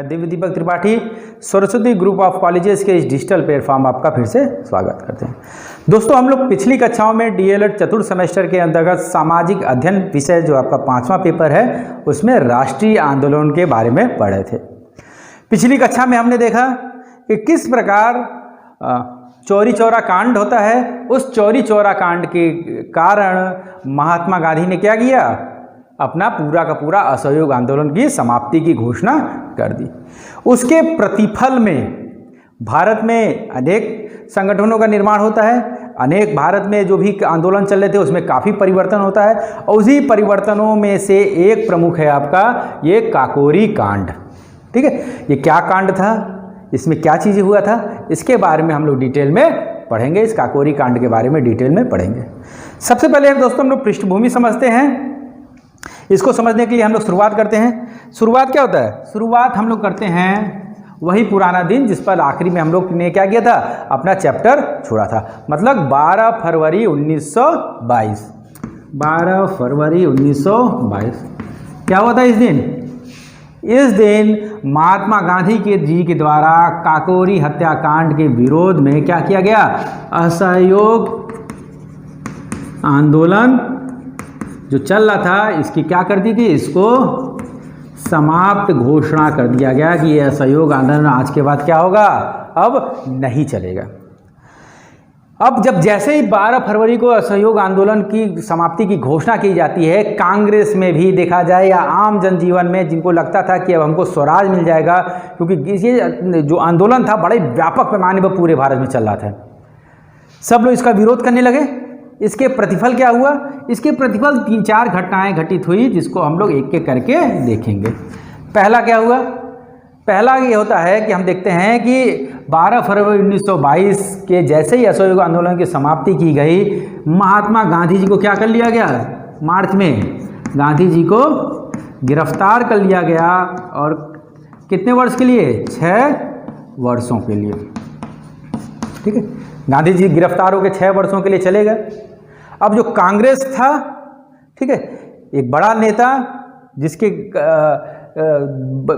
मैं Divya Deepak Tripathi Saraswati group of colleges के इस डिजिटल प्लेटफॉर्म आपका फिर से स्वागत करते हैं। दोस्तों, हम लोग पिछली कक्षाओं में डीएलएड चतुर्थ सेमेस्टर के अंतर्गत सामाजिक अध्ययन विषय जो आपका 5वां पेपर है उसमें राष्ट्रीय आंदोलन के बारे में पढ़े थे। पिछली कक्षा में हमने देखा कि किस प्रकार चौरी चौरा कांड होता है। उस चौरी चौरा कांड के कारण महात्मा गांधी ने क्या किया, अपना पूरा का पूरा असहयोग आंदोलन की समाप्ति की घोषणा कर दी। उसके प्रतिफल में भारत में अनेक संगठनों का निर्माण होता है, अनेक भारत में जो भी आंदोलन चल रहे थे उसमें काफ़ी परिवर्तन होता है और उसी परिवर्तनों में से एक प्रमुख है आपका ये काकोरी कांड। ठीक है, ये क्या कांड था, इसमें क्या चीज़ें हुआ था, इसके बारे में हम लोग डिटेल में पढ़ेंगे। इस काकोरी कांड के बारे में डिटेल में पढ़ेंगे। सबसे पहले दोस्तों हम लोग पृष्ठभूमि समझते हैं। इसको समझने के लिए हम लोग शुरुआत करते हैं। शुरुआत क्या होता है, शुरुआत हम लोग करते हैं वही पुराना दिन जिस पर आखिरी में हम लोग ने क्या किया था, अपना चैप्टर छोड़ा था। मतलब 12 फरवरी 1922। 12 फरवरी 1922 क्या हुआ था इस दिन? इस दिन महात्मा गांधी जी के द्वारा काकोरी हत्याकांड के विरोध में क्या किया गया, असहयोग आंदोलन जो चल रहा था इसकी क्या कर दी थी, इसको समाप्त घोषणा कर दिया गया कि यह असहयोग आंदोलन आज के बाद क्या होगा, अब नहीं चलेगा। अब जब जैसे ही 12 फरवरी को असहयोग आंदोलन की समाप्ति की घोषणा की जाती है, कांग्रेस में भी देखा जाए या आम जनजीवन में जिनको लगता था कि अब हमको स्वराज मिल जाएगा, क्योंकि ये जो आंदोलन था बड़े व्यापक पैमाने पर पूरे भारत में चल रहा था, सब लोग इसका विरोध करने लगे। इसके प्रतिफल क्या हुआ, इसके प्रतिफल 3-4 घटनाएं घटित हुई जिसको हम लोग एक एक करके देखेंगे। पहला क्या हुआ, पहला ये होता है कि हम देखते हैं कि 12 फरवरी 1922 के जैसे ही असहयोग आंदोलन की समाप्ति की गई, महात्मा गांधी जी को क्या कर लिया गया, मार्च में गांधी जी को गिरफ्तार कर लिया गया और कितने वर्ष के लिए, 6 वर्षों के लिए। ठीक है, गांधी जी गिरफ्तार होकर 6 वर्षों के लिए चले गए। अब जो कांग्रेस था, ठीक है, एक बड़ा नेता जिसके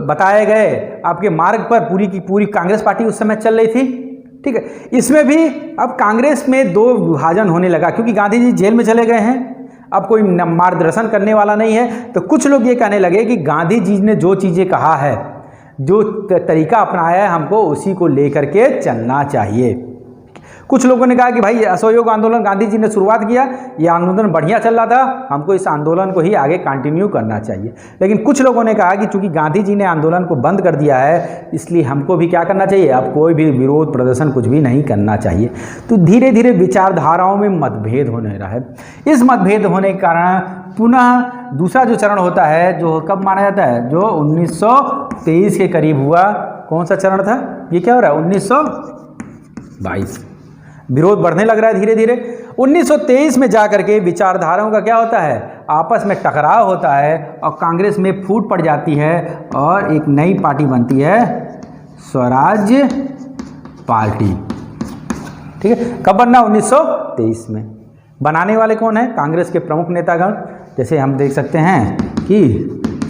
बताए गए आपके मार्ग पर पूरी की पूरी कांग्रेस पार्टी उस समय चल रही थी। ठीक है, इसमें भी अब कांग्रेस में 2 विभाजन होने लगा क्योंकि गांधी जी जेल में चले गए हैं, अब कोई मार्गदर्शन करने वाला नहीं है। तो कुछ लोग ये कहने लगे कि गांधी जी ने जो चीज़ें कहा है, जो तरीका अपनाया है, हमको उसी को लेकर के चलना चाहिए। कुछ लोगों ने कहा कि भाई असहयोग आंदोलन गांधी जी ने शुरुआत किया, ये आंदोलन बढ़िया चल रहा था, हमको इस आंदोलन को ही आगे कंटिन्यू करना चाहिए। लेकिन कुछ लोगों ने कहा कि चूंकि गांधी जी ने आंदोलन को बंद कर दिया है, इसलिए हमको भी क्या करना चाहिए, अब कोई भी विरोध प्रदर्शन कुछ भी नहीं करना चाहिए। तो धीरे धीरे विचारधाराओं में मतभेद होने रहा है। इस मतभेद होने के कारण पुनः दूसरा जो चरण होता है, जो कब माना जाता है, जो 1923 के करीब हुआ। कौन सा चरण था, ये क्या हो रहा है, 1922। विरोध बढ़ने लग रहा है धीरे धीरे। 1923 में जाकर के विचारधाराओं का क्या होता है, आपस में टकराव होता है और कांग्रेस में फूट पड़ जाती है और एक नई पार्टी बनती है, स्वराज्य पार्टी। ठीक है, कब बनना, 1923 में। बनाने वाले कौन है, कांग्रेस के प्रमुख नेतागण, जैसे हम देख सकते हैं कि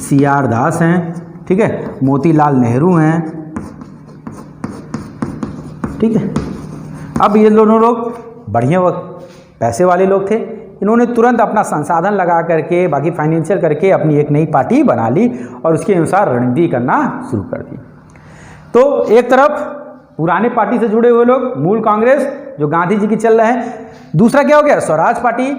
CR दास हैं, ठीक है, मोतीलाल नेहरू हैं। ठीक है, अब ये दोनों लोग बढ़िया पैसे वाले लोग थे, इन्होंने तुरंत अपना संसाधन लगा करके, बाकी फाइनेंशियल करके अपनी एक नई पार्टी बना ली और उसके अनुसार रणनीति करना शुरू कर दी। तो एक तरफ पुराने पार्टी से जुड़े हुए लोग, मूल कांग्रेस जो गांधी जी की चल रहे हैं, दूसरा क्या हो गया, स्वराज पार्टी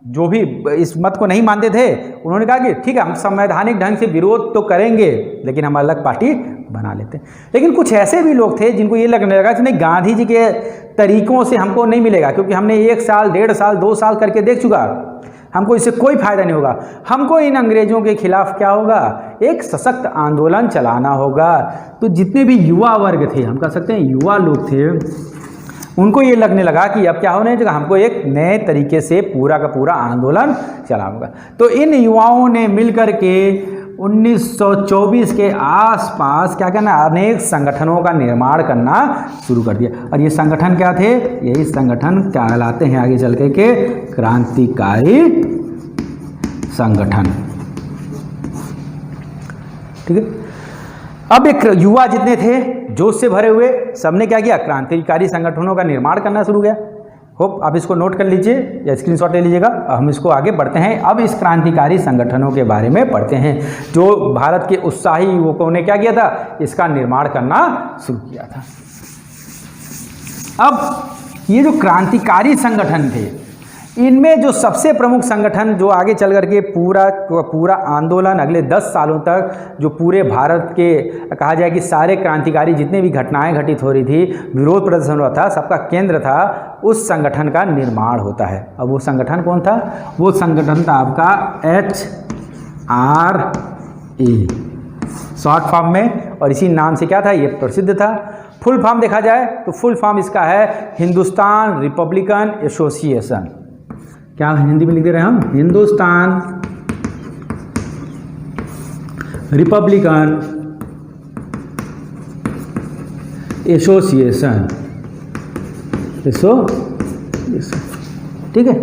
जो भी इस मत को नहीं मानते थे, उन्होंने कहा कि ठीक है, हम संवैधानिक ढंग से विरोध तो करेंगे लेकिन हम अलग पार्टी बना लेते हैं। लेकिन कुछ ऐसे भी लोग थे जिनको ये लगने लगा कि नहीं, गांधी जी के तरीकों से हमको नहीं मिलेगा, क्योंकि हमने 1 साल 1.5 साल 2 साल करके देख चुका, हमको इससे कोई फायदा नहीं होगा। हमको इन अंग्रेजों के खिलाफ क्या होगा, एक सशक्त आंदोलन चलाना होगा। तो जितने भी युवा वर्ग थे, हम कह सकते हैं युवा लोग थे, उनको ये लगने लगा कि अब क्या होने लगा, हमको एक नए तरीके से पूरा का पूरा आंदोलन चलाना होगा। तो इन युवाओं ने मिलकर के 1924 के आसपास क्या करना, अनेक संगठनों का निर्माण करना शुरू कर दिया। और ये संगठन क्या थे, यही संगठन कहलाते हैं आगे चल के क्रांतिकारी संगठन। ठीक है, अब एक युवा जितने थे जोश से भरे हुए, सबने क्या किया, क्रांतिकारी संगठनों का निर्माण करना शुरू किया। होप आप इसको नोट कर लीजिए या स्क्रीनशॉट ले लीजिएगा। हम इसको आगे बढ़ते हैं। अब इस क्रांतिकारी संगठनों के बारे में पढ़ते हैं जो भारत के उत्साही युवकों ने क्या किया था, इसका निर्माण करना शुरू किया था। अब ये जो क्रांतिकारी संगठन थे, इनमें जो सबसे प्रमुख संगठन जो आगे चल करके पूरा आंदोलन अगले 10 सालों तक जो पूरे भारत के कहा जाए कि सारे क्रांतिकारी जितने भी घटनाएं घटित हो रही थी, विरोध प्रदर्शन हुआ था, सबका केंद्र था, उस संगठन का निर्माण होता है। अब वो संगठन कौन था? वो संगठन था आपका HRA शॉर्ट फॉर्म में, और इसी नाम से क्या था, ये प्रसिद्ध था। फुल फॉर्म देखा जाए तो फुल फॉर्म इसका है हिंदुस्तान रिपब्लिकन एसोसिएशन। क्या हिंदी में लिख दे रहे हैं हम, हिंदुस्तान रिपब्लिकन एसोसिएशन। ठीक है,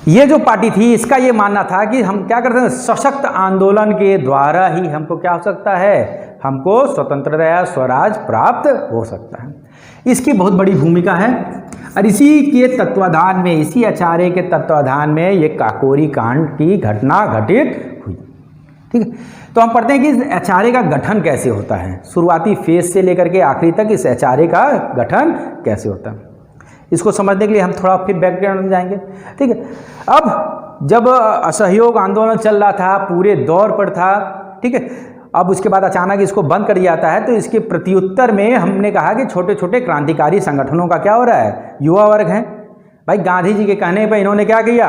ये जो पार्टी थी इसका ये मानना था कि हम क्या करते हैं, सशक्त आंदोलन के द्वारा ही हमको क्या हो सकता है, हमको स्वतंत्रता या स्वराज प्राप्त हो सकता है। इसकी बहुत बड़ी भूमिका है और इसी के तत्वाधान में, इसी HRA के तत्वाधान में ये काकोरी कांड की घटना घटित हुई। ठीक है, तो हम पढ़ते हैं कि इस HRA का गठन कैसे होता है, शुरुआती फेज से लेकर के आखिरी तक इस HRA का गठन कैसे होता है। इसको समझने के लिए हम थोड़ा फिर बैकग्राउंड में जाएंगे। ठीक है, अब जब असहयोग आंदोलन चल रहा था, पूरे दौर पर था, ठीक है, अब उसके बाद अचानक इसको बंद कर दिया जाता है, तो इसके प्रत्युत्तर में हमने कहा कि छोटे छोटे क्रांतिकारी संगठनों का क्या हो रहा है, युवा वर्ग है। भाई गांधी जी के कहने पर इन्होंने क्या किया,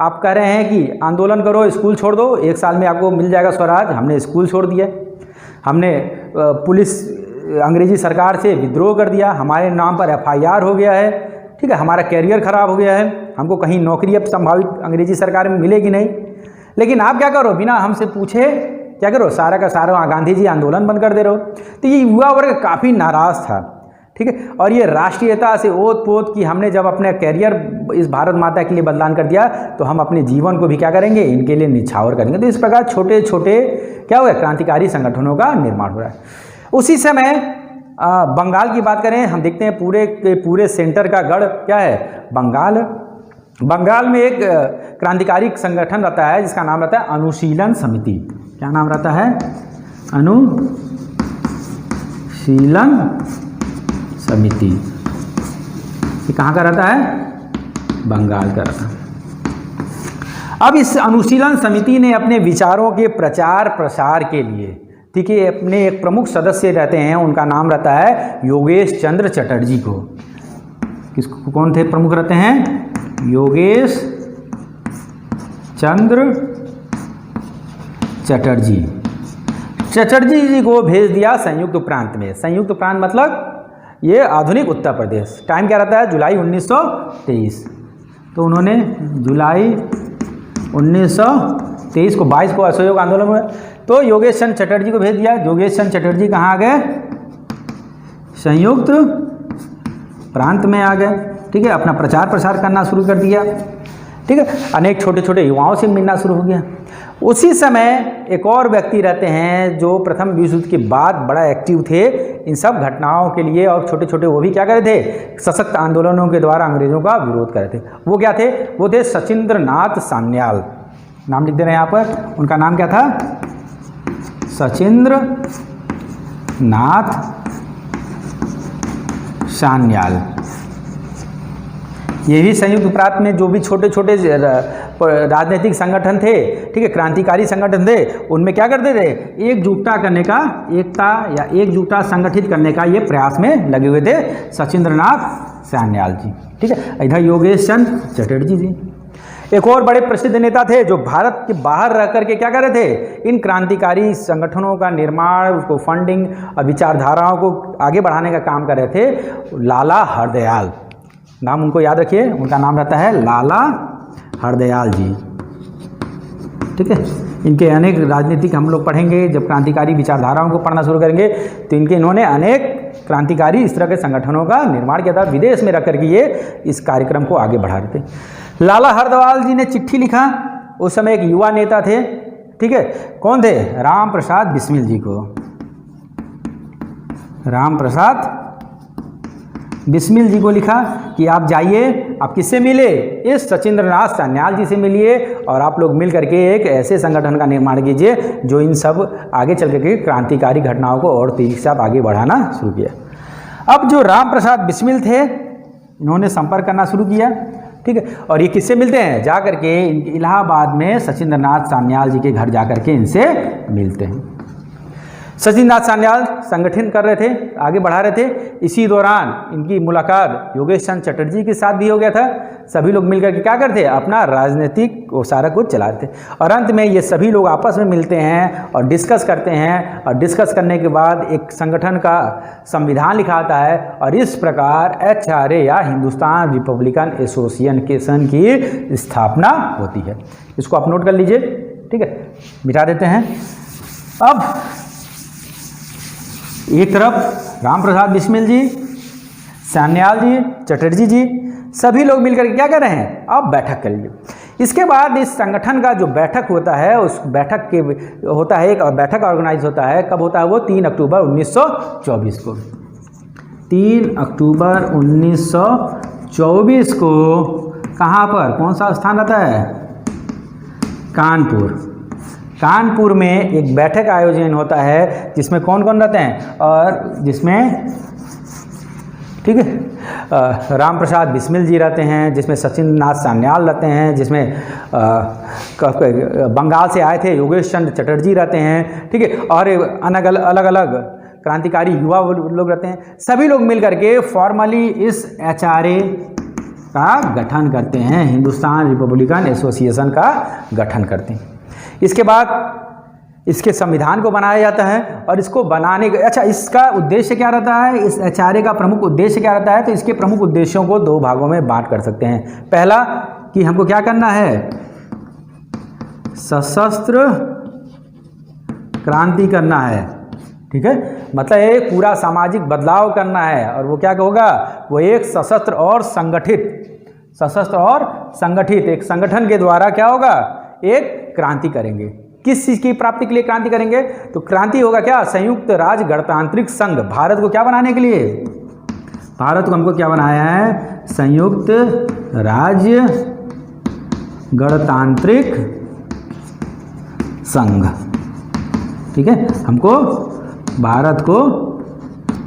आप कह रहे हैं कि आंदोलन करो, स्कूल छोड़ दो, 1 साल में आपको मिल जाएगा स्वराज। हमने स्कूल छोड़ दिया, हमने पुलिस अंग्रेजी सरकार से विद्रोह कर दिया, हमारे नाम पर FIR हो गया है। ठीक है, हमारा कैरियर खराब हो गया है, हमको कहीं नौकरी अब संभावित अंग्रेजी सरकार में मिलेगी नहीं। लेकिन आप क्या करो, बिना हमसे पूछे क्या करो, सारा का सारा गांधी जी आंदोलन बंद कर दे रहे हो। तो ये युवा वर्ग काफ़ी नाराज़ था। ठीक है, और ये राष्ट्रीयता से ओत पोत कि हमने जब अपने कैरियर इस भारत माता के लिए बलिदान कर दिया, तो हम अपने जीवन को भी क्या करेंगे, इनके लिए निछावर करेंगे। तो इस प्रकार छोटे छोटे क्या हुआ, क्रांतिकारी संगठनों का निर्माण हो रहा है। उसी समय बंगाल की बात करें, हम देखते हैं पूरे के पूरे सेंटर का गढ़ क्या है, बंगाल। बंगाल में एक क्रांतिकारी संगठन रहता है जिसका नाम रहता है अनुशीलन समिति। क्या नाम रहता है, अनुशीलन समिति। ये कहाँ का रहता है, बंगाल का रहता है। अब इस अनुशीलन समिति ने अपने विचारों के प्रचार प्रसार के लिए, ठीक है, अपने एक प्रमुख सदस्य रहते हैं, उनका नाम रहता है योगेश चंद्र चटर्जी को। किसको, कौन थे प्रमुख रहते हैं, योगेश चंद्र चटर्जी। चटर्जी जी को भेज दिया संयुक्त प्रांत में। संयुक्त प्रांत मतलब ये आधुनिक उत्तर प्रदेश। टाइम क्या रहता है, जुलाई 1923। तो उन्होंने जुलाई 1923 को 22 को असहयोग आंदोलन हुआ, तो योगेश चंद्र चटर्जी को भेज दिया। योगेश चंद्र चटर्जी कहाँ आ गए, संयुक्त प्रांत में आ गए। ठीक है, अपना प्रचार प्रसार करना शुरू कर दिया। ठीक है, अनेक छोटे छोटे युवाओं से मिलना शुरू हो गया। उसी समय एक और व्यक्ति रहते हैं जो प्रथम विश्व युद्ध के बाद बड़ा एक्टिव थे इन सब घटनाओं के लिए, और छोटे छोटे वो भी क्या कर रहे थे, सशक्त आंदोलनों के द्वारा अंग्रेजों का विरोध कर रहे थे। वो क्या थे, वो थे सचिंद्र नाथ सान्याल। नाम लिख दे रहे हैं यहाँ पर, उनका नाम क्या था, सचिंद्र नाथ सान्याल। ये भी संयुक्त प्रांत में जो भी छोटे छोटे राजनीतिक संगठन थे, ठीक है, क्रांतिकारी संगठन थे, उनमें क्या करते थे, एकजुटता करने का, एकता या एकजुटता संगठित करने का ये प्रयास में लगे हुए थे सचिंद्रनाथ सान्याल जी। ठीक है, इधर योगेश चंद्र चटर्जी जी। एक और बड़े प्रसिद्ध नेता थे जो भारत के बाहर रह करके क्या कर रहे थे, इन क्रांतिकारी संगठनों का निर्माण, उसको फंडिंग और विचारधाराओं को आगे बढ़ाने का काम कर रहे थे, लाला हरदयाल। नाम उनको याद रखिए, उनका नाम रहता है लाला हरदयाल जी। ठीक है, इनके अनेक राजनीतिक हम लोग पढ़ेंगे, जब क्रांतिकारी विचारधाराओं को पढ़ना शुरू करेंगे तो इन्होंने अनेक क्रांतिकारी इस तरह के संगठनों का निर्माण किया था, विदेश में रख करके ये इस कार्यक्रम को आगे बढ़ा रहे थे। लाला हरदयाल जी ने चिट्ठी लिखा, उस समय एक युवा नेता थे, ठीक है, कौन थे, राम प्रसाद बिस्मिल जी को। राम प्रसाद बिस्मिल जी को लिखा कि आप जाइए, आप किससे मिले, इस सचिंद्रनाथ सान्याल जी से मिलिए और आप लोग मिल करके एक ऐसे संगठन का निर्माण कीजिए जो इन सब आगे चल करके क्रांतिकारी घटनाओं को और तेजी के साथ आगे बढ़ाना शुरू किया। अब जो राम प्रसाद बिस्मिल थे, इन्होंने संपर्क करना शुरू किया, ठीक है। और ये किससे मिलते हैं, जा करके इलाहाबाद में सचिंद्रनाथ सान्याल जी के घर जा करके इनसे मिलते हैं। सचिंद्रनाथ सान्याल संगठन कर रहे थे, आगे बढ़ा रहे थे। इसी दौरान इनकी मुलाकात योगेश चंद्र चटर्जी के साथ भी हो गया था। सभी लोग मिलकर के क्या करते, अपना राजनीतिक वो सारा कुछ चला रहे थे। और अंत में ये सभी लोग आपस में मिलते हैं और डिस्कस करते हैं, और डिस्कस करने के बाद एक संगठन का संविधान लिखा आता है। और इस प्रकार HRA या हिंदुस्तान रिपब्लिकन एसोसिएशन की स्थापना होती है। इसको आप नोट कर लीजिए, ठीक है, मिटा देते हैं। अब एक तरफ राम प्रसाद बिस्मिल जी, सान्याल जी, चटर्जी जी, सभी लोग मिलकर क्या कर रहे हैं, अब बैठक कर लिए। इसके बाद इस संगठन का जो बैठक होता है, उस बैठक के होता है एक, और बैठक ऑर्गेनाइज होता है, कब होता है वो 3 अक्टूबर 1924 को। 3 अक्टूबर 1924 को कहाँ पर, कौन सा स्थान रहता है, कानपुर। कानपुर में एक बैठक आयोजन होता है जिसमें कौन कौन रहते हैं, और जिसमें, ठीक है, राम प्रसाद बिस्मिल जी रहते हैं, जिसमें सचिंद्रनाथ सान्याल रहते हैं, जिसमें बंगाल से आए थे योगेश चंद्र चटर्जी रहते हैं, ठीक है, और अलग अलग क्रांतिकारी युवा लोग रहते हैं। सभी लोग मिल करके फॉर्मली इस HRA का गठन करते हैं, हिंदुस्तान रिपब्लिकन एसोसिएशन का गठन करते हैं। इसके बाद इसके संविधान को बनाया जाता है, और इसको बनाने का, अच्छा, इसका उद्देश्य क्या रहता है, इस HRA का प्रमुख उद्देश्य क्या रहता है, तो इसके प्रमुख उद्देश्यों को 2 भागों में बांट कर सकते हैं। पहला कि हमको क्या करना है, सशस्त्र क्रांति करना है, ठीक है, मतलब एक पूरा सामाजिक बदलाव करना है। और वो क्या होगा, वो एक सशस्त्र और संगठित एक संगठन के द्वारा क्या होगा, एक क्रांति करेंगे। किस चीज़ की प्राप्ति के लिए क्रांति करेंगे, तो क्रांति होगा क्या, संयुक्त राज्य गणतांत्रिक संघ। भारत को क्या बनाने के लिए, भारत को हमको क्या बनाया है, संयुक्त राज्य गणतांत्रिक संघ, ठीक है, हमको भारत को,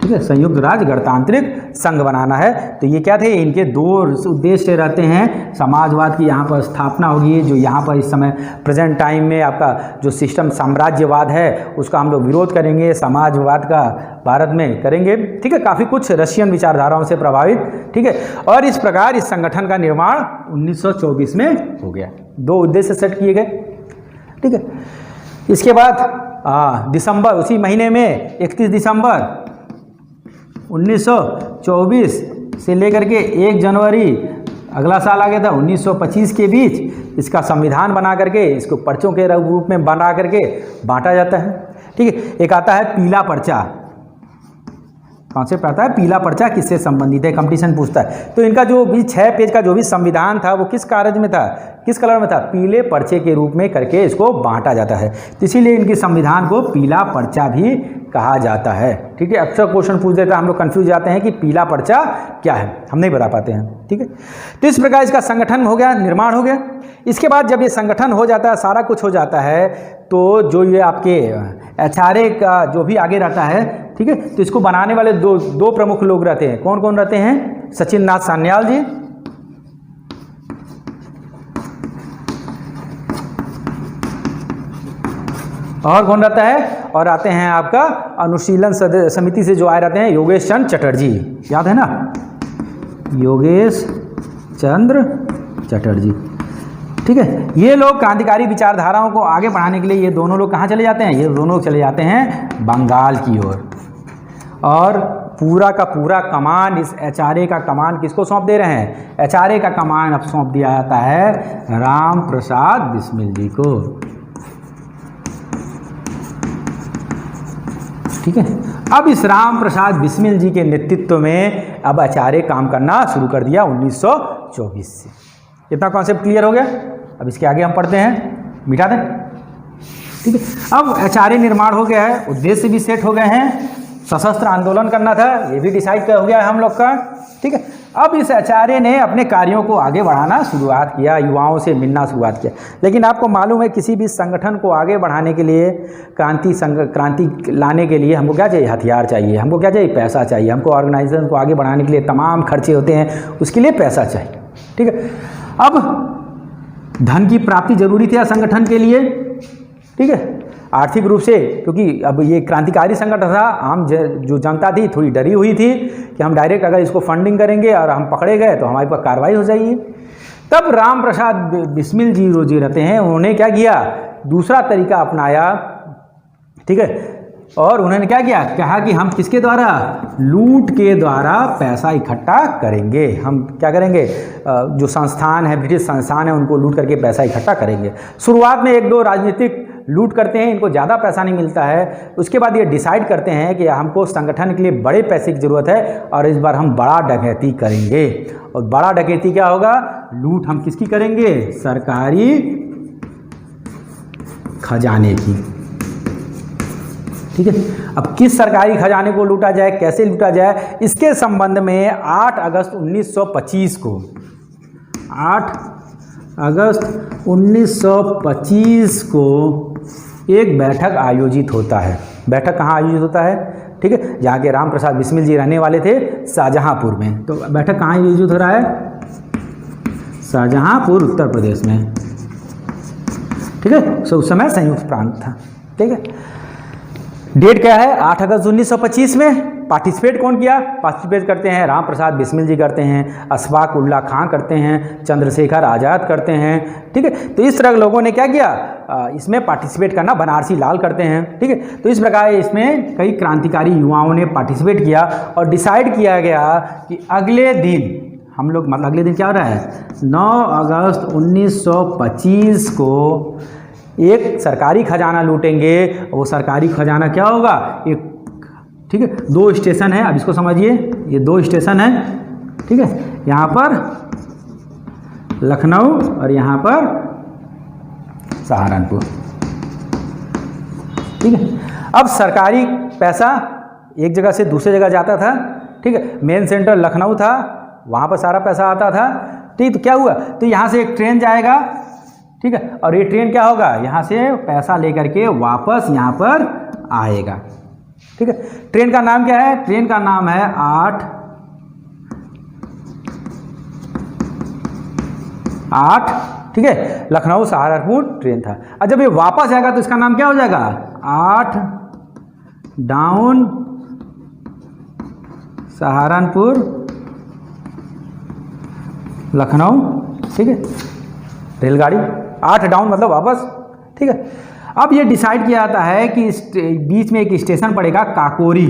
ठीक है, संयुक्त राज्य गणतांत्रिक संघ बनाना है। तो ये क्या थे, इनके 2 उद्देश्य रहते हैं। समाजवाद की यहाँ पर स्थापना होगी, जो यहाँ पर इस समय प्रेजेंट टाइम में आपका जो सिस्टम साम्राज्यवाद है उसका हम लोग विरोध करेंगे, समाजवाद का भारत में करेंगे, ठीक है, काफ़ी कुछ रशियन विचारधाराओं से प्रभावित, ठीक है। और इस प्रकार इस संगठन का निर्माण 1924 में हो गया। 2 उद्देश्य सेट किए गए, ठीक है। इसके बाद दिसंबर, उसी महीने में 31 दिसंबर 1924 से लेकर के 1 जनवरी अगला साल आ गया था 1925 के बीच इसका संविधान बना करके इसको पर्चों के रूप में बना करके बांटा जाता है, ठीक है। एक आता है पीला पर्चा, कॉन्सेप्ट आता है पीला पर्चा किससे संबंधित है, कंपटीशन पूछता है। तो इनका जो भी 6 पेज का जो भी संविधान था वो किस कागज में था, किस कलर में था, पीले पर्चे के रूप में करके इसको बांटा जाता है। तो इसीलिए इनके संविधान को पीला पर्चा भी कहा जाता है, ठीक है। अक्सर क्वेश्चन पूछ देता है, हम लोग कंफ्यूज जाते हैं कि पीला पर्चा क्या है, हम नहीं बता पाते हैं, ठीक है। तो इस प्रकार इसका संगठन हो गया, निर्माण हो गया। इसके बाद जब ये संगठन हो जाता है, सारा कुछ हो जाता है, तो जो ये आपके HRA का जो भी आगे रहता है, ठीक है, तो इसको बनाने वाले दो प्रमुख लोग रहते हैं। कौन कौन रहते हैं, सचिंद्रनाथ सान्याल जी और कौन रहता है, और आते हैं आपका अनुशीलन समिति से जो आए रहते हैं योगेश चंद्र चटर्जी, याद है ना, योगेश चंद्र चटर्जी, ठीक है। ये लोग क्रांतिकारी विचारधाराओं को आगे बढ़ाने के लिए ये दोनों लोग कहाँ चले जाते हैं, ये दोनों लोग चले जाते हैं बंगाल की ओर। और पूरा का पूरा कमान, इस HRA का कमान किसको सौंप दे रहे हैं, HRA का कमान अब सौंप दिया जाता है राम प्रसाद बिस्मिल जी को, ठीक है। अब इस राम प्रसाद बिस्मिल जी के नेतृत्व में अब HRA काम करना शुरू कर दिया 1924 से। इतना कॉन्सेप्ट क्लियर हो गया। अब इसके आगे हम पढ़ते हैं, मिटा दें, ठीक है। अब HRA निर्माण हो गया है, उद्देश्य भी सेट हो गए हैं, सशस्त्र आंदोलन करना था, ये भी डिसाइड हो गया है हम लोग का। ठीक है, अब इस आचार्य ने अपने कार्यों को आगे बढ़ाना शुरुआत किया, युवाओं से मिलना शुरुआत किया। लेकिन आपको मालूम है किसी भी संगठन को आगे बढ़ाने के लिए, क्रांति लाने के लिए हमको क्या चाहिए? हथियार चाहिए। हमको क्या चाहिए? पैसा चाहिए। हमको ऑर्गेनाइजेशन को आगे बढ़ाने के लिए तमाम खर्चे होते हैं, उसके लिए पैसा चाहिए। ठीक है, अब धन की प्राप्ति जरूरी थी संगठन के लिए। ठीक है, आर्थिक रूप से, क्योंकि अब ये क्रांतिकारी संगठन था, आम जो जनता थी थोड़ी डरी हुई थी कि हम डायरेक्ट अगर इसको फंडिंग करेंगे और हम पकड़े गए तो हमारे पर कार्रवाई हो जाएगी। तब राम प्रसाद बिस्मिल जी रोजी रहते हैं, उन्होंने क्या किया? दूसरा तरीका अपनाया। ठीक है, और उन्होंने क्या किया? कहा कि हम किसके द्वारा? लूट के द्वारा पैसा इकट्ठा करेंगे। हम क्या करेंगे? जो संस्थान है, ब्रिटिश संस्थान है, उनको लूट करके पैसा इकट्ठा करेंगे। शुरुआत में एक दो राजनीतिक लूट करते हैं, इनको ज़्यादा पैसा नहीं मिलता है। उसके बाद ये डिसाइड करते हैं कि हमको संगठन के लिए बड़े पैसे की ज़रूरत है और इस बार हम बड़ा डकैती करेंगे। और बड़ा डकैती क्या होगा? लूट हम किसकी करेंगे? सरकारी खजाने की। ठीक है, अब किस सरकारी खजाने को लूटा जाए, कैसे लूटा जाए, इसके संबंध में 8 अगस्त 1925 को 8 अगस्त 1925 को एक बैठक आयोजित होता है। बैठक कहाँ आयोजित होता है? ठीक है, जहाँ के राम प्रसाद बिस्मिल जी रहने वाले थे, शाहजहाँपुर में। तो बैठक कहाँ आयोजित हो रहा है? शाहजहाँपुर, उत्तर प्रदेश में। ठीक है, सो उस समय संयुक्त प्रांत था। ठीक है, डेट क्या है? 8 अगस्त 1925 में। पार्टिसिपेट कौन किया? पार्टिसिपेट करते हैं राम प्रसाद बिस्मिल जी करते हैं, अशफाक उल्ला खां करते हैं, चंद्रशेखर आज़ाद करते हैं। ठीक है, तो इस तरह लोगों ने क्या किया? इसमें पार्टिसिपेट करना, बनारसी लाल करते हैं। ठीक है, तो इस प्रकार इसमें कई क्रांतिकारी युवाओं ने पार्टिसिपेट किया और डिसाइड किया गया कि अगले दिन हम लोग, मतलब अगले दिन क्या हो रहा है? 9 अगस्त 1925 को एक सरकारी खजाना लूटेंगे। वो सरकारी खजाना क्या होगा? एक, ठीक है, 2 स्टेशन है, अब इसको समझिए, ये 2 स्टेशन है। ठीक है, यहाँ पर लखनऊ और यहाँ पर सहारनपुर। ठीक है, अब सरकारी पैसा एक जगह से दूसरी जगह जाता था। ठीक है, मेन सेंटर लखनऊ था, वहाँ पर सारा पैसा आता था। ठीक, तो क्या हुआ? तो यहाँ से एक ट्रेन जाएगा। ठीक है, और ये ट्रेन क्या होगा? यहाँ से पैसा लेकर के वापस यहाँ पर आएगा। ठीक है, ट्रेन का नाम क्या है? ट्रेन का नाम है 8 ठीक है, लखनऊ सहारनपुर ट्रेन था। और जब ये वापस आएगा तो इसका नाम क्या हो जाएगा? 8 डाउन सहारनपुर लखनऊ। ठीक है, रेलगाड़ी 8 डाउन मतलब वापस। ठीक है, अब ये डिसाइड किया जाता है कि बीच में एक स्टेशन पड़ेगा काकोरी,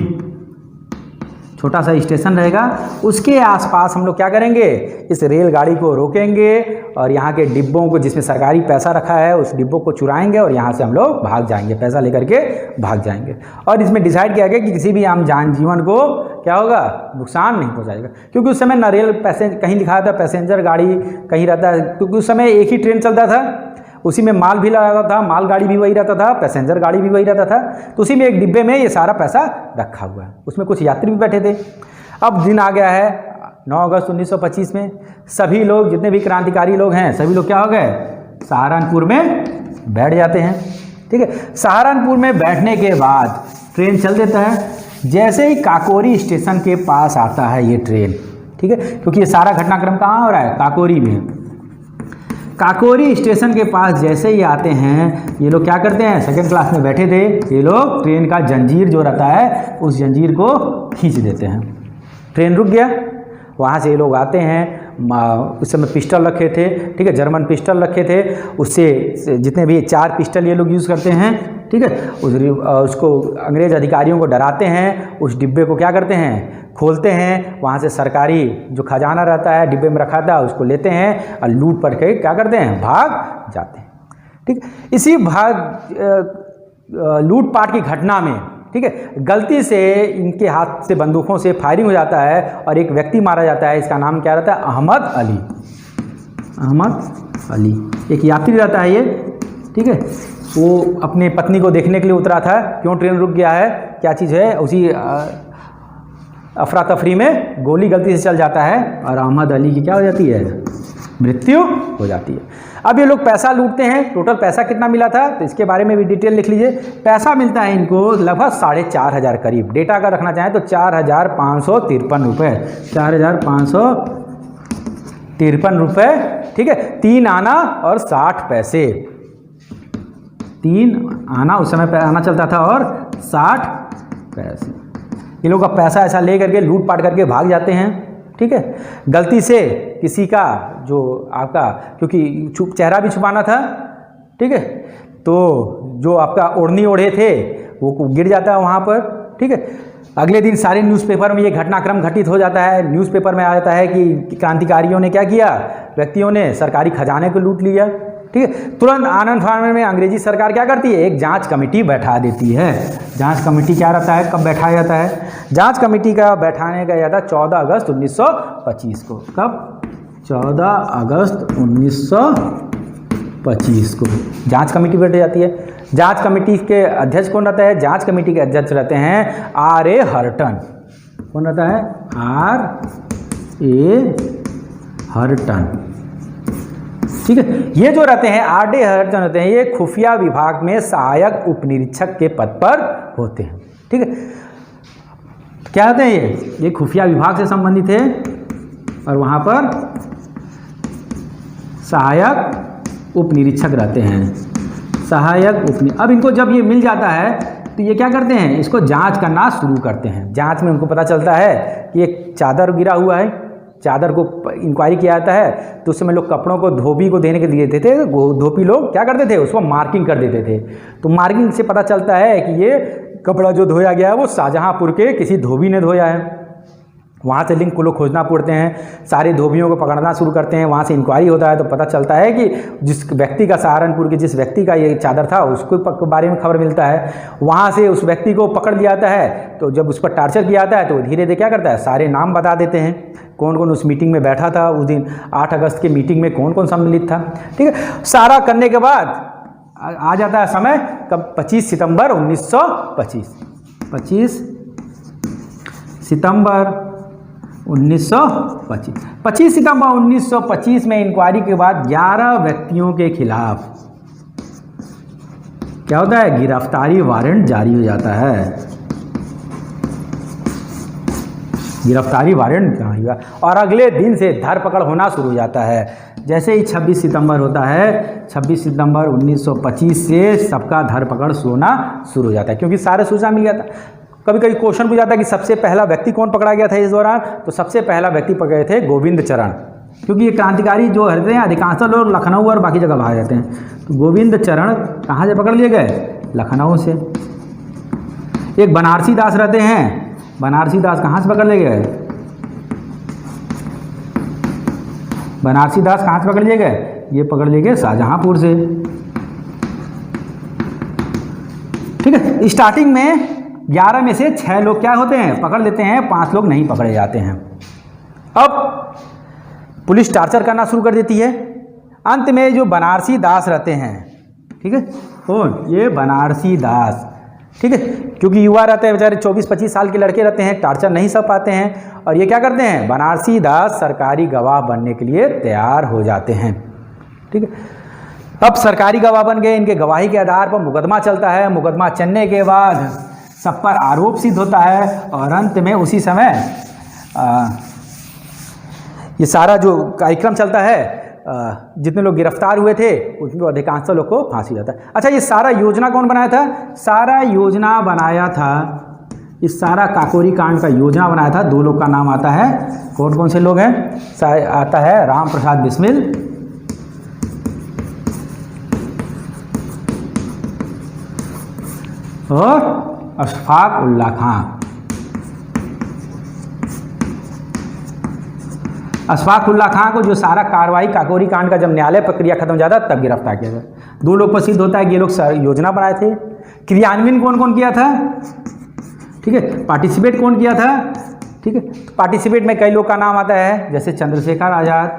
छोटा सा स्टेशन रहेगा। उसके आसपास हम लोग क्या करेंगे? इस रेलगाड़ी को रोकेंगे और यहाँ के डिब्बों को, जिसमें सरकारी पैसा रखा है, उस डिब्बों को चुराएंगे और यहाँ से हम लोग भाग जाएंगे, पैसा लेकर के भाग जाएंगे। और इसमें डिसाइड किया गया कि किसी भी आम जीवन को क्या होगा? नुकसान नहीं पहुँचाएगा, क्योंकि उस समय ना रेल कहीं लिखा था पैसेंजर गाड़ी कहीं रहता है, क्योंकि उस समय एक ही ट्रेन चलता था, उसी में माल भी लगा था, माल गाड़ी भी वही रहता था, पैसेंजर गाड़ी भी वही रहता था। तो उसी में एक डिब्बे में ये सारा पैसा रखा हुआ है, उसमें कुछ यात्री भी बैठे थे। अब दिन आ गया है 9 अगस्त 1925 में। सभी लोग, जितने भी क्रांतिकारी लोग हैं, सभी लोग क्या हो गए? सहारनपुर में बैठ जाते हैं। ठीक है, सहारनपुर में बैठने के बाद ट्रेन चल देता है। जैसे ही काकोरी स्टेशन के पास आता है ये ट्रेन, ठीक है, क्योंकि ये सारा घटनाक्रम कहाँ हो रहा है? काकोरी में। काकोरी स्टेशन के पास जैसे ही आते हैं, ये लोग क्या करते हैं? सेकंड क्लास में बैठे थे ये लोग, ट्रेन का जंजीर जो रहता है उस जंजीर को खींच देते हैं। ट्रेन रुक गया। वहाँ से ये लोग आते हैं, उस समय पिस्टल रखे थे। ठीक है, जर्मन पिस्टल रखे थे, उससे जितने भी 4 पिस्टल ये लोग यूज़ करते हैं। ठीक है, उसको अंग्रेज़ अधिकारियों को डराते हैं। उस डिब्बे को क्या करते हैं? खोलते हैं, वहाँ से सरकारी जो खजाना रहता है डिब्बे में रखा था उसको लेते हैं और लूट पर के क्या करते हैं? भाग जाते हैं। ठीक, इसी लूटपाट की घटना में, ठीक है, गलती से इनके हाथ से बंदूकों से फायरिंग हो जाता है और एक व्यक्ति मारा जाता है। इसका नाम क्या रहता है? अहमद अली। अहमद अली एक यात्री रहता है ये। ठीक है, वो अपनी पत्नी को देखने के लिए उतरा था। क्यों ट्रेन रुक गया है? क्या चीज़ है, उसी अफरा तफरी में गोली गलती से चल जाता है और अहमद अली की क्या हो जाती है, मृत्यु हो जाती है। अब ये लोग पैसा लूटते हैं। टोटल पैसा कितना मिला था तो इसके बारे में भी डिटेल लिख लीजिए। पैसा मिलता है इनको लगभग 4,500 करीब, डेटा अगर रखना चाहें तो 4,553 रुपये, 4,553 रुपये, ठीक है। 3 आना और 60 पैसे, 3 आना उस समय आना चलता था और 60 पैसे। ये लोग अब पैसा ऐसा ले करके लूट पाट करके भाग जाते हैं, ठीक है। गलती से किसी का जो आपका, क्योंकि चेहरा भी छुपाना था, ठीक है, तो जो आपका ओढ़नी ओढ़े थे वो गिर जाता है वहाँ पर, ठीक है। अगले दिन सारे न्यूज़पेपर में ये घटनाक्रम घटित हो जाता है। न्यूज़पेपर में आ जाता है कि क्रांतिकारियों ने क्या किया, व्यक्तियों ने सरकारी खजाने को लूट लिया, ठीक है। तुरंत आनंद फानन में अंग्रेजी सरकार क्या करती है, एक जांच कमेटी बैठा देती है। जांच कमेटी क्या रहता है, कब बैठाया जाता है, जांच कमेटी का बैठाने का जाता 14 अगस्त 1925 को। कब, 14 अगस्त 1925 को जांच कमेटी बैठ जाती है। जांच कमेटी के अध्यक्ष कौन रहता है, जांच कमेटी के अध्यक्ष रहते हैं R.A. हर्टन। कौन रहता है, R.A. हर्टन, ठीक है। ये जो रहते हैं R.D. हर्टन रहते हैं, ये खुफिया विभाग में सहायक उपनिरीक्षक के पद पर होते हैं, ठीक है। क्या होते हैं ये खुफिया विभाग से संबंधित है और वहाँ पर सहायक उपनिरीक्षक रहते हैं, सहायक अब इनको जब ये मिल जाता है तो ये क्या करते हैं, इसको जांच करना शुरू करते हैं। जांच में उनको पता चलता है कि एक चादर गिरा हुआ है, चादर को इंक्वायरी किया जाता है तो उस समय लोग कपड़ों को धोबी को देने के लिए देते थे। धोबी लोग क्या करते थे, उसको मार्किंग कर देते थे। तो मार्किंग से पता चलता है कि ये कपड़ा जो धोया गया है वो शाहजहाँपुर के किसी धोबी ने धोया है। वहाँ से लिंक को लोग खोजना पड़ते हैं, सारे धोबियों को पकड़ना शुरू करते हैं। वहाँ से इंक्वायरी होता है तो पता चलता है कि जिस व्यक्ति का, सहारनपुर के जिस व्यक्ति का ये चादर था उसको बारे में खबर मिलता है। वहाँ से उस व्यक्ति को पकड़ लिया जाता है। तो जब उस पर टार्चर किया जाता है तो धीरे धीरे क्या करता है, सारे नाम बता देते हैं, कौन कौन उस मीटिंग में बैठा था उस दिन 8 अगस्त की मीटिंग में कौन कौन सम्मिलित था, ठीक है। सारा करने के बाद आ जाता है समय कब, 25 सितंबर 1925, 25 सितंबर 1925। 25 सितंबर 1925 में इंक्वायरी के बाद 11 व्यक्तियों के खिलाफ क्या होता है, गिरफ्तारी वारंट जारी हो जाता है। गिरफ्तारी वारंट जारी हुआ और अगले दिन से धरपकड़ होना शुरू हो जाता है। जैसे ही 26 सितंबर होता है, 26 सितंबर 1925 से सबका धरपकड़ होना शुरू हो जाता है, क्योंकि सारे सूचना मिल जाता है। कभी कभी क्वेश्चन पूछा जाता है कि सबसे पहला व्यक्ति कौन पकड़ा गया था इस दौरान, तो सबसे पहला व्यक्ति पकड़े थे गोविंद चरण, क्योंकि ये क्रांतिकारी जो रहते हैं अधिकांश लोग लखनऊ और बाकी जगह भाग जाते हैं। तो गोविंद चरण कहाँ से पकड़ लिए गए, लखनऊ से। एक बनारसी दास रहते हैं, बनारसी दास कहाँ से पकड़ लिए गए, बनारसी दास कहाँ से पकड़ लिए गए, ये पकड़ लिए गए शाहजहाँपुर से, ठीक है। स्टार्टिंग में 11 में से 6 लोग क्या होते हैं, पकड़ लेते हैं, 5 लोग नहीं पकड़े जाते हैं। अब पुलिस टार्चर करना शुरू कर देती है। अंत में जो बनारसी दास रहते हैं, ठीक है, कौन, ये बनारसी दास, ठीक है, क्योंकि युवा रहते हैं बेचारे, 24-25 साल के लड़के रहते हैं, टार्चर नहीं सह पाते हैं और ये क्या करते हैं, बनारसी दास सरकारी गवाह बनने के लिए तैयार हो जाते हैं, ठीक है। अब सरकारी गवाह बन गए, इनके गवाही के आधार पर मुकदमा चलता है। मुकदमा चलने के बाद सब पर आरोप सिद्ध होता है और अंत में उसी समय ये सारा जो कार्यक्रम चलता है, जितने लोग गिरफ्तार हुए थे उनको अधिकांश लोग को फांसी जाता है। अच्छा, ये सारा योजना कौन बनाया था, सारा योजना बनाया था, इस सारा काकोरी कांड का योजना बनाया था 2 लोग का नाम आता है। कौन कौन से लोग हैं, आता है राम प्रसाद बिस्मिल और अशफाक उल्ला खां। अशफाक उल्ला खां को जो सारा कार्रवाई काकोरी कांड का जब न्यायालय प्रक्रिया खत्म हो जाता तब गिरफ्तार किया गया। 2 लोग पर सिद्ध होता है कि ये लोग योजना बनाए थे। क्रियान्वयन कौन कौन किया था, ठीक है, पार्टिसिपेट कौन किया था, ठीक है। पार्टिसिपेट में कई लोग का नाम आता है, जैसे चंद्रशेखर आज़ाद,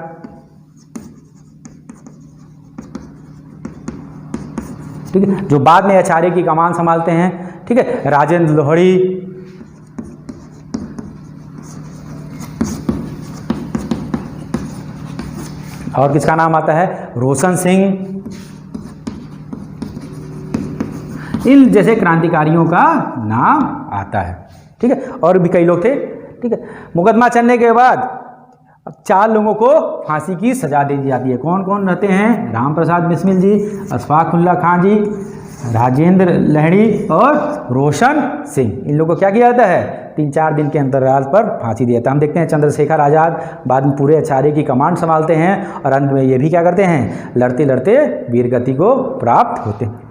ठीक है, जो बाद में एचआरए की कमान संभालते हैं, ठीक है, राजेंद्र लोहड़ी, और किसका नाम आता है, रोशन सिंह। इन जैसे क्रांतिकारियों का नाम आता है, ठीक है, और भी कई लोग थे, ठीक है। मुकदमा चलने के बाद अब 4 लोगों को फांसी की सजा दे दी जाती है। कौन कौन रहते हैं, राम प्रसाद बिस्मिल जी, अशफाक उल्ला खां जी, राजेंद्र लहड़ी और रोशन सिंह। इन लोगों को क्या किया जाता है, 3-4 दिन के अंतराल पर फांसी दिया जाता है। हम देखते हैं चंद्रशेखर आज़ाद बाद में पूरे अचार्य की कमांड संभालते हैं और अंत में ये भी क्या करते हैं, लड़ते लड़ते वीरगति को प्राप्त होते हैं।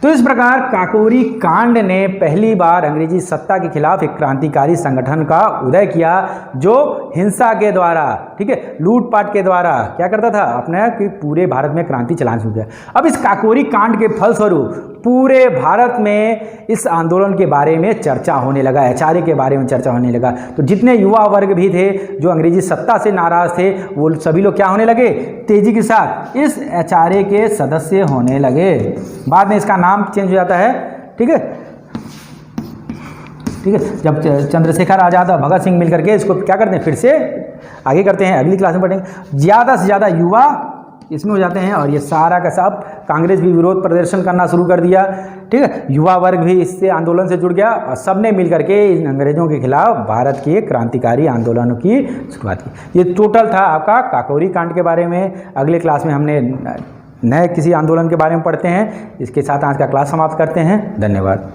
तो इस प्रकार काकोरी कांड ने पहली बार अंग्रेजी सत्ता के खिलाफ एक क्रांतिकारी संगठन का उदय किया, जो हिंसा के द्वारा, ठीक है, लूटपाट के द्वारा क्या करता था, अपने कि पूरे भारत में क्रांति चलाना शुरू किया। अब इस काकोरी कांड के फलस्वरूप पूरे भारत में इस आंदोलन के बारे में चर्चा होने लगा, आचार्य के बारे में चर्चा होने लगा। तो जितने युवा वर्ग भी थे जो अंग्रेजी सत्ता से नाराज थे, वो सभी लोग क्या होने लगे, तेजी के साथ इस आचार्य के सदस्य होने लगे। बाद में इसका नाम चेंज हो जाता है, ठीक है, ठीक है। जब चंद्रशेखर आज़ाद और भगत सिंह मिलकर के इसको क्या करते हैं, फिर से आगे करते हैं, अगली क्लास में पढ़ेंगे। ज़्यादा से ज़्यादा युवा इसमें हो जाते हैं और ये सारा का सब कांग्रेस भी विरोध प्रदर्शन करना शुरू कर दिया, ठीक है। युवा वर्ग भी इससे आंदोलन से जुड़ गया और सबने मिलकर के इन अंग्रेजों के खिलाफ भारत के क्रांतिकारी आंदोलनों की शुरुआत की। ये टोटल था आपका काकोरी कांड के बारे में। अगले क्लास में हमने नए किसी आंदोलन के बारे में पढ़ते हैं। इसके साथ आज का क्लास समाप्त करते हैं। धन्यवाद।